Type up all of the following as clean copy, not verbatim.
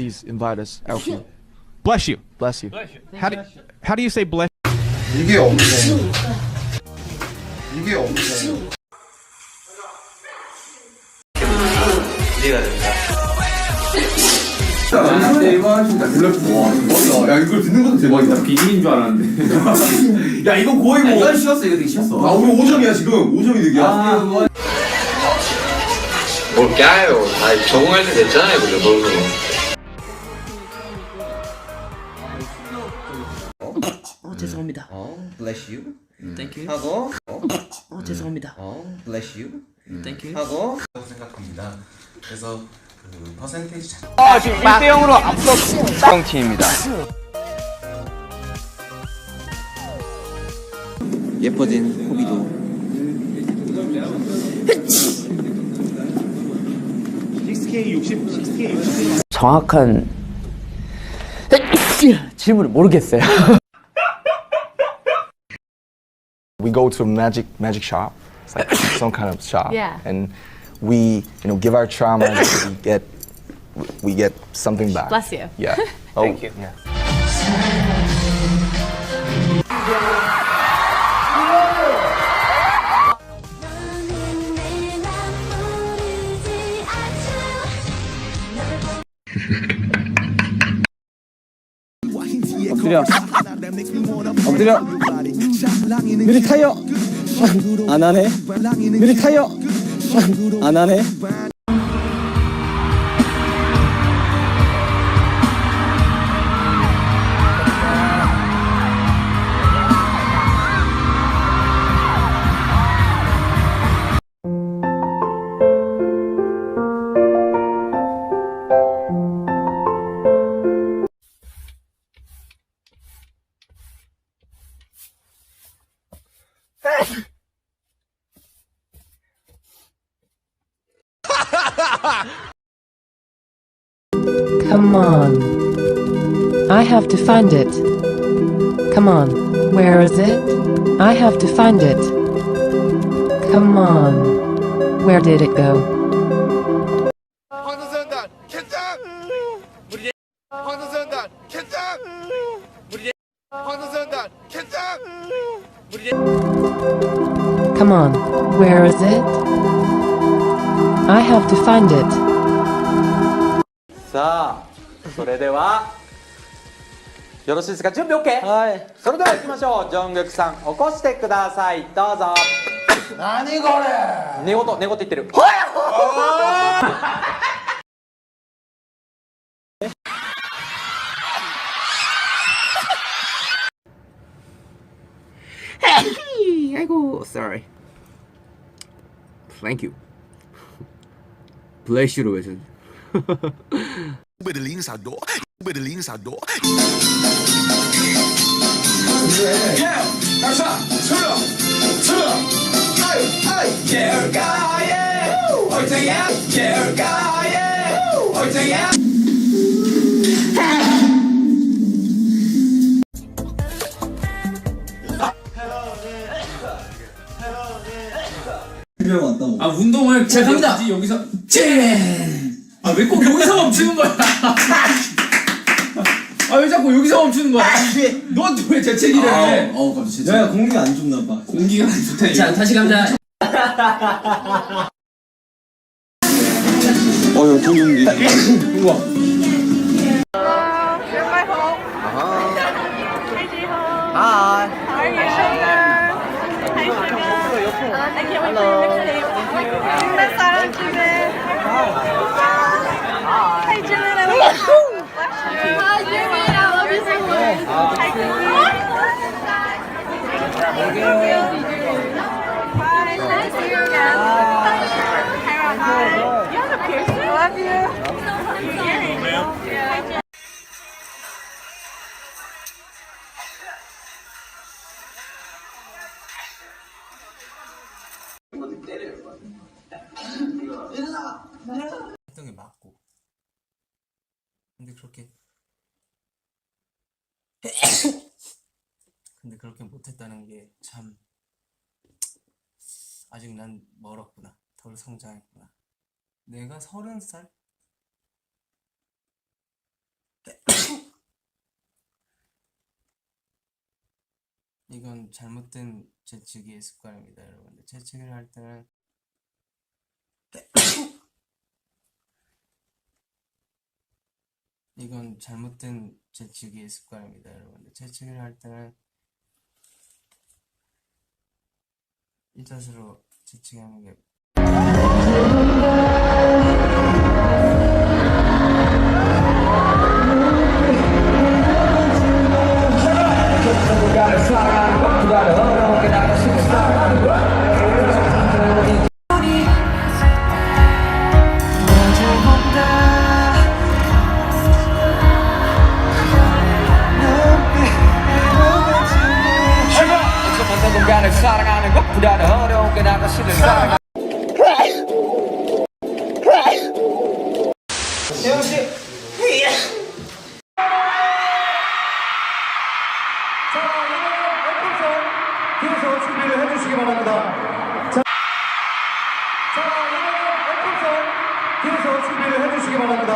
Please invite us, Alfie. Bless you. Bless you. How do you say bless? 이게 없네. 이게 없네. 기대가 됩니다. 야 이걸 듣는 것도 대박이다. 비밀인 줄 알았는데. 야 이거 거의 뭐. 이건 쉬웠어. 이거 되게 쉬웠어. 아 우리 5점이야 지금. 5점이 득이야. 뭘 까요? 다 적응할 때 됐잖아요, 그죠? 너무. 죄송합니다. bless you. Thank you. 하고. 죄송합니다. bless you. Thank you. 하고. 생각합니다. 그래서 그 퍼센테이지 자. 지금 1대0으로 앞서 팀입니다. 예뻐진 호비도. 정확한 질문을 모르겠어요. We go to a magic shop. It's like some kind of shop. Yeah. And we, give our trauma. we get something back. Bless you. Yeah. Thank you. Yeah. 엎드려. 느리 타요. 안 하네. 느리 타요. 안 하네. Come on. I have to find it. Come on. Where is it? I have to find it. Come on. Where did it go? 방탄소년단 캔장. 방탄소년단 캔장. 방탄소년단 캔장. Come on. Where is it? I have to find it. さあ、それではよろしいですか。準備 OK。はい。それでは行きましょう。ジョングクさん、起こしてください。どうぞ。何これ。寝言言ってる。아이고, sorry. Thank you. Bless you로 외쳐. 아 운동을 제가 갑니다. 여기서 아 왜 꼭 여기서 멈추는 거야? 아 왜 자꾸 여기서 멈추는 거야? 넌 왜 재채기를 해? 갑자기 재채기. 야 공기가 안 좋나 봐. 공기가 안 좋다. 자, 다시 가자. 이거 좋은데. 우와. Hi. How are you, sugar? Hi, sugar. I can't wait for your mixtape. Miss Sarah, Jimmy. Hi, Jimmy. I love you. Hi, Jimmy. I love you so much. Hi, Jimmy. 했던 게 맞고. 근데 그렇게 못했다는 게 참 아직 난 멀었구나. 덜 성장했구나. 내가 30살? 이건 잘못된 재치기의 습관입니다, 여러분들. 재치기를 할 때는 이건 잘못된 재치기의 습관입니다, 여러분들. 재치기를 할 때는 이 자세로 재치기하는 게 사랑하는 것보다 어려운 게 나가 싫은 사랑. 세영 씨. 자, 이번엔 Fson 뒤에서 준비를 해주시기 바랍니다. 자, 이번엔 Fson 뒤에서 준비를 해주시기 바랍니다.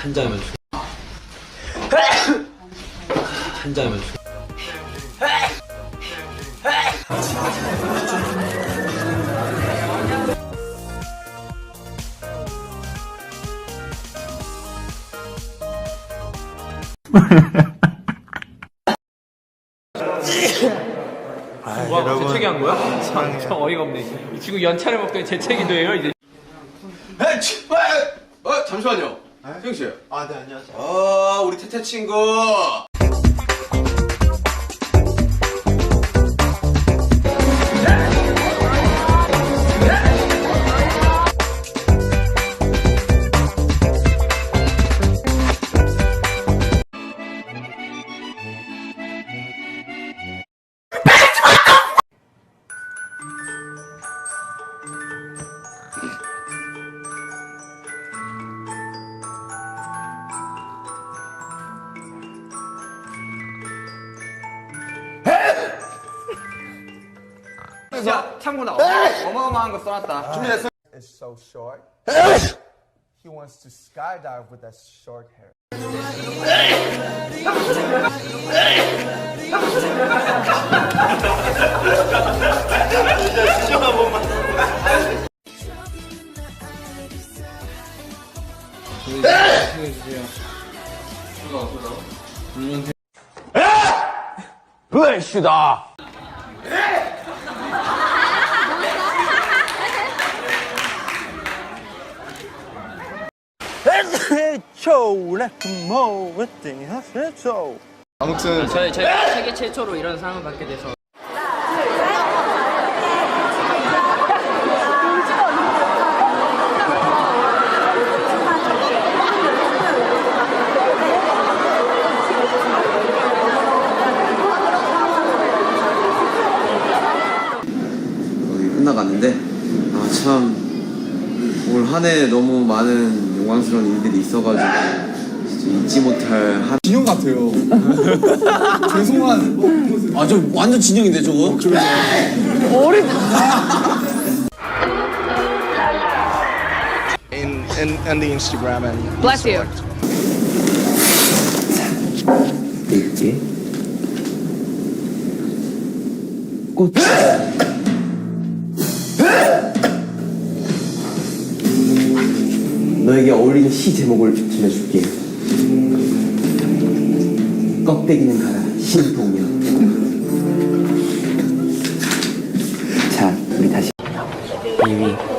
한 잔이면 한 잔이면 와, 재채기 한 거야? 참 어이가 없네. 이 친구 연차를 먹더니 재채기도 해요, 이제. 잠시만요. 세영 씨. 아, 네, 안녕하세요. 우리 태태 친구. 야, 참고나 어마어마한 거 써놨다. 준비됐어? It's so short. He wants to skydive with that short hair. 불시다. 아무튼 저희가 세계 최초로 이런 상을 받게 돼서. 거의 끝나갔는데 참 올 한 해 너무 많은 영광스러운 일들이 있어가지고 진짜 잊지 못할 한 진영 같아요. 죄송한. 아, 저 완전 진영인데 저거? In the Instagram and Bless you. 이렇게 꽃 너에게 어울리는 시 제목을 정해줄게. 껍데기는 가라 신동여. 자, 우리 다시 2위